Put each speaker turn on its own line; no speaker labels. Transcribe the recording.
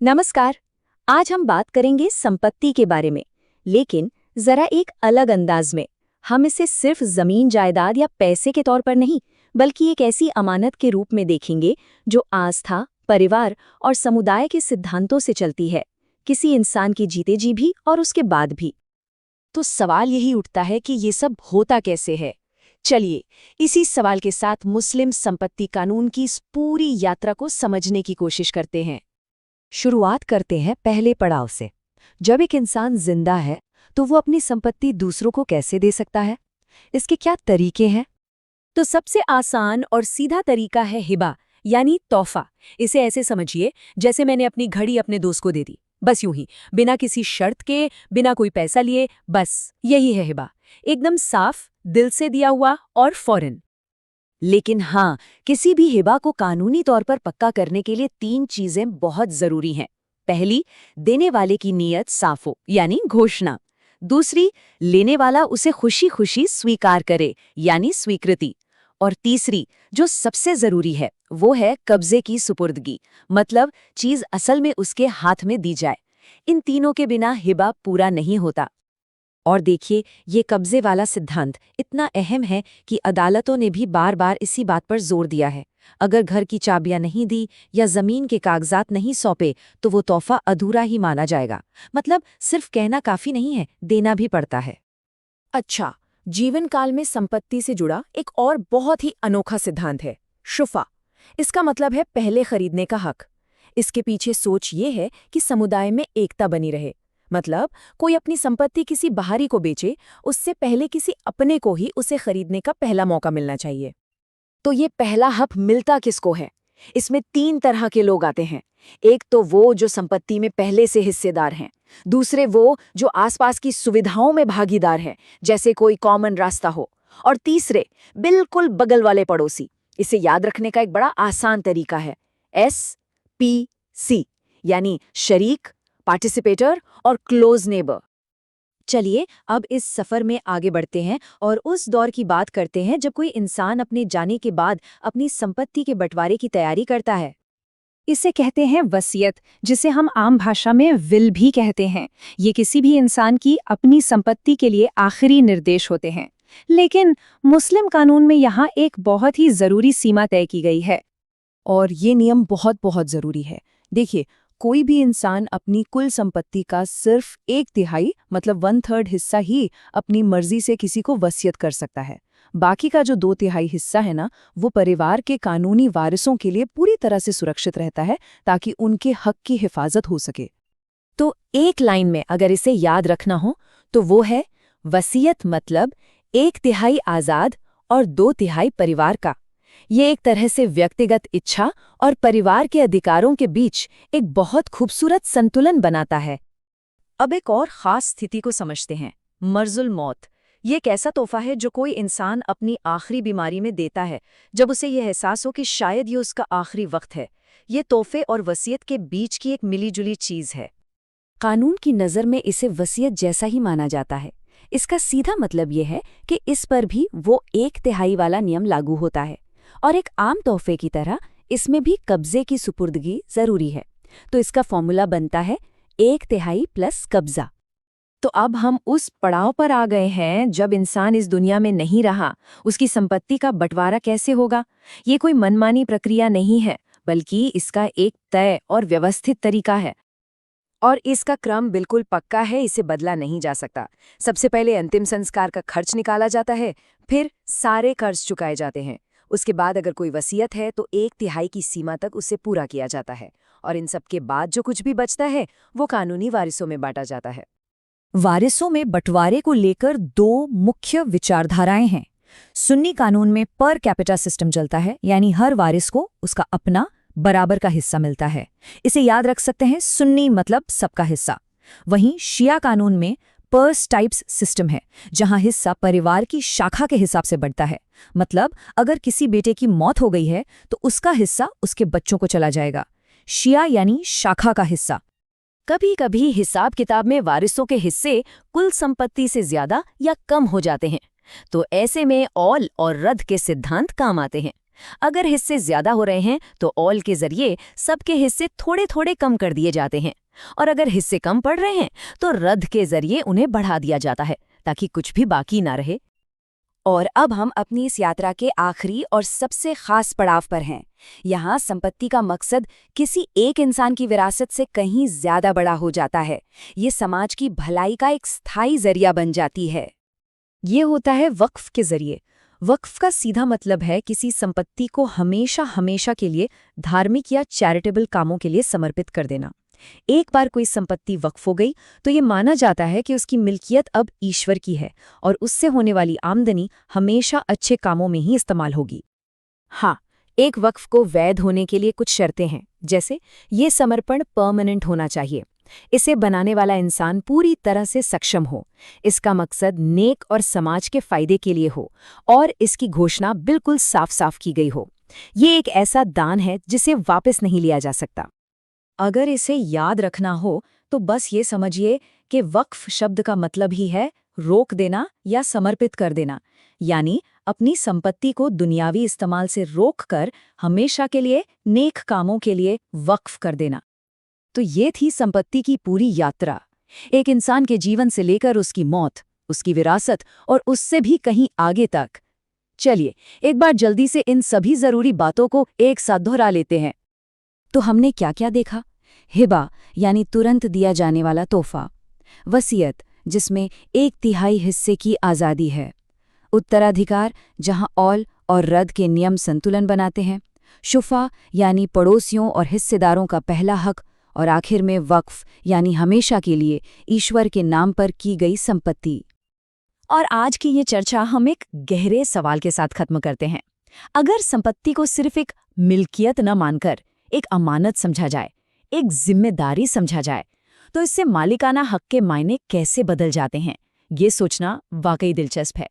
नमस्कार। आज हम बात करेंगे संपत्ति के बारे में, लेकिन जरा एक अलग अंदाज में। हम इसे सिर्फ जमीन जायदाद या पैसे के तौर पर नहीं, बल्कि एक ऐसी अमानत के रूप में देखेंगे जो आस्था, परिवार और समुदाय के सिद्धांतों से चलती है, किसी इंसान की जीते जी भी और उसके बाद भी।
तो सवाल यही उठता है कि ये सब होता कैसे है। चलिए, इसी सवाल के साथ मुस्लिम संपत्ति कानून की इस पूरी यात्रा को समझने की कोशिश करते हैं।
शुरुआत करते हैं पहले पड़ाव से। जब एक इंसान जिंदा है तो वो अपनी संपत्ति दूसरों को कैसे दे सकता है? इसके क्या तरीके हैं?
तो सबसे आसान और सीधा तरीका है हिबा, यानी तोहफा। इसे ऐसे समझिए जैसे मैंने अपनी घड़ी अपने दोस्त को दे दी, बस यूं ही, बिना किसी शर्त के, बिना कोई पैसा लिए। बस यही है हिबा, एकदम साफ, दिल से दिया हुआ और फौरन।
लेकिन हाँ, किसी भी हिबा को कानूनी तौर पर पक्का करने के लिए 3 चीजें बहुत जरूरी हैं। पहली, देने वाले की नीयत साफ हो, यानी घोषणा। दूसरी, लेने वाला उसे खुशी खुशी स्वीकार करे, यानी स्वीकृति। और तीसरी, जो सबसे जरूरी है, वो है कब्जे की सुपुर्दगी, मतलब चीज असल में उसके हाथ में दी जाए। इन तीनों के बिना हिबा पूरा नहीं होता। और देखिए, ये कब्जे वाला सिद्धांत इतना अहम है कि अदालतों ने भी बार बार इसी बात पर जोर दिया है। अगर घर की चाबियां नहीं दी या जमीन के कागजात नहीं सौंपे तो वो तोहफा अधूरा ही माना जाएगा। मतलब सिर्फ कहना काफी नहीं है, देना भी पड़ता है।
अच्छा, जीवन काल में संपत्ति से जुड़ा एक और बहुत ही अनोखा सिद्धांत है, शुफा। इसका मतलब है पहले खरीदने का हक। इसके पीछे सोच ये है कि समुदाय में एकता बनी रहे। मतलब कोई अपनी संपत्ति किसी बाहरी को बेचे, उससे पहले किसी अपने को ही उसे खरीदने का पहला मौका मिलना चाहिए। तो ये पहला हक मिलता किसको है? इसमें 3 तरह के लोग आते हैं। एक तो वो जो संपत्ति में पहले से हिस्सेदार हैं, दूसरे वो जो आसपास की सुविधाओं में भागीदार हैं, जैसे कोई कॉमन रास्ता हो, और तीसरे बिल्कुल बगल वाले पड़ोसी। इसे याद रखने का एक बड़ा आसान तरीका है, SPC, यानी शरीक, पार्टिसिपेटर और क्लोज नेबर।
चलिए अब इस सफर में आगे बढ़ते हैं और उस दौर की बात करते हैं जब कोई इंसान अपने जाने के बाद अपनी संपत्ति के बंटवारे की तैयारी करता है।
इसे कहते हैं वसीयत, जिसे हम आम भाषा में विल भी कहते हैं। ये किसी भी इंसान की अपनी संपत्ति के लिए आखिरी निर्देश होते हैं। लेकिन मुस्लिम कानून में यहाँ एक बहुत ही जरूरी सीमा तय की गई है।
और ये नियम बहुत बहुत जरूरी है। देखिए, कोई भी इंसान अपनी कुल संपत्ति का सिर्फ 1/3 मतलब 1/3 हिस्सा ही अपनी मर्जी से किसी को वसीयत कर सकता है। बाकी का जो 2/3 हिस्सा है ना, वो परिवार के कानूनी वारिसों के लिए पूरी तरह से सुरक्षित रहता है, ताकि उनके हक की हिफाजत हो सके।
तो एक लाइन में अगर इसे याद रखना हो तो वो है, वसीयत मतलब 1/3 आज़ाद और 2/3 परिवार का। ये एक तरह से व्यक्तिगत इच्छा और परिवार के अधिकारों के बीच एक बहुत खूबसूरत संतुलन बनाता है।
अब एक और खास स्थिति को समझते हैं, मर्जुल मौत। ये एक ऐसा तोहफा है जो कोई इंसान अपनी आखिरी बीमारी में देता है, जब उसे यह एहसास हो कि शायद ये उसका आखिरी वक्त है। ये तोहफे और वसीयत के बीच की एक मिलीजुली चीज है।
कानून की नज़र में इसे वसीयत जैसा ही माना जाता है। इसका सीधा मतलब ये है कि इस पर भी वो 1/3 वाला नियम लागू होता है, और एक आम तोहफे की तरह इसमें भी कब्जे की सुपुर्दगी जरूरी है। तो इसका फॉर्मूला बनता है 1/3 प्लस कब्जा।
तो अब हम उस पड़ाव पर आ गए हैं जब इंसान इस दुनिया में नहीं रहा। उसकी संपत्ति का बंटवारा कैसे होगा? ये कोई मनमानी प्रक्रिया नहीं है, बल्कि इसका एक तय और व्यवस्थित तरीका है।
और इसका क्रम बिल्कुल पक्का है, इसे बदला नहीं जा सकता। सबसे पहले अंतिम संस्कार का खर्च निकाला जाता है, फिर सारे कर्ज चुकाए जाते हैं। उसके बाद अगर कोई वसीयत है तो 1/3 की सीमा तक उसे पूरा किया जाता है, और इन सब के बाद जो कुछ भी बचता है वो कानूनी वारिसों में बांटा जाता है।
वारिसों में बंटवारे को लेकर 2 मुख्य विचारधाराएं हैं। सुन्नी कानून में पर कैपिटा सिस्टम चलता है, यानी हर वारिस को उसका अपना बराबर का हिस्सा मिलता है। इसे याद रख सकते हैं, सुन्नी मतलब सबका हिस्सा। वहीं शिया कानून में पर्स टाइप्स सिस्टम है, जहां हिस्सा परिवार की शाखा के हिसाब से बढ़ता है। मतलब अगर किसी बेटे की मौत हो गई है तो उसका हिस्सा उसके बच्चों को चला जाएगा। शिया यानी शाखा का हिस्सा।
कभी कभी हिसाब किताब में वारिसों के हिस्से कुल संपत्ति से ज्यादा या कम हो जाते हैं, तो ऐसे में औल और रद्द के सिद्धांत काम आते हैं।
अगर हिस्से ज्यादा हो रहे हैं तो ऑल के जरिए सबके हिस्से थोड़े थोड़े कम कर दिए जाते हैं, और अगर हिस्से कम पड़ रहे हैं तो रद्द के जरिए उन्हें बढ़ा दिया जाता है ताकि कुछ भी बाकी ना रहे।
और अब हम अपनी इस यात्रा के आखिरी और सबसे खास पड़ाव पर हैं। यहाँ संपत्ति का मकसद किसी एक इंसान की विरासत से कहीं ज्यादा बड़ा हो जाता है। ये समाज की भलाई का एक स्थायी जरिया बन जाती है। ये होता है वक्फ के जरिए। वक्फ का सीधा मतलब है किसी संपत्ति को हमेशा हमेशा के लिए धार्मिक या चैरिटेबल कामों के लिए समर्पित कर देना। एक बार कोई संपत्ति वक्फ हो गई तो ये माना जाता है कि उसकी मिल्कियत अब ईश्वर की है और उससे होने वाली आमदनी हमेशा अच्छे कामों में ही इस्तेमाल होगी। हाँ, एक वक्फ को वैध होने के लिए कुछ शर्तें हैं, जैसे ये समर्पण परमानेंट होना चाहिए, इसे बनाने वाला इंसान पूरी तरह से सक्षम हो, इसका मकसद नेक और समाज के फायदे के लिए हो, और इसकी घोषणा बिल्कुल साफ साफ की गई हो। ये एक ऐसा दान है जिसे वापस नहीं लिया जा सकता। अगर इसे याद रखना हो तो बस ये समझिए कि वक्फ शब्द का मतलब ही है रोक देना या समर्पित कर देना, यानी अपनी संपत्ति को दुनियावी इस्तेमाल से रोककर हमेशा के लिए नेक कामों के लिए वक्फ कर देना। तो ये थी संपत्ति की पूरी यात्रा, एक इंसान के जीवन से लेकर उसकी मौत, उसकी विरासत और उससे भी कहीं आगे तक। चलिए एक बार जल्दी से इन सभी जरूरी बातों को एक साथ दोहरा लेते हैं। तो हमने क्या क्या देखा? हिबा यानी तुरंत दिया जाने वाला तोहफा, वसीयत जिसमें 1/3 हिस्से की आज़ादी है, उत्तराधिकार जहां औल और रद्द के नियम संतुलन बनाते हैं, शुफा यानी पड़ोसियों और हिस्सेदारों का पहला हक, और आखिर में वक्फ यानी हमेशा के लिए ईश्वर के नाम पर की गई संपत्ति। और आज की ये चर्चा हम एक गहरे सवाल के साथ खत्म करते हैं। अगर संपत्ति को सिर्फ एक मिल्कियत न मानकर एक अमानत समझा जाए, एक जिम्मेदारी समझा जाए, तो इससे मालिकाना हक के मायने कैसे बदल जाते हैं, ये सोचना वाकई दिलचस्प है।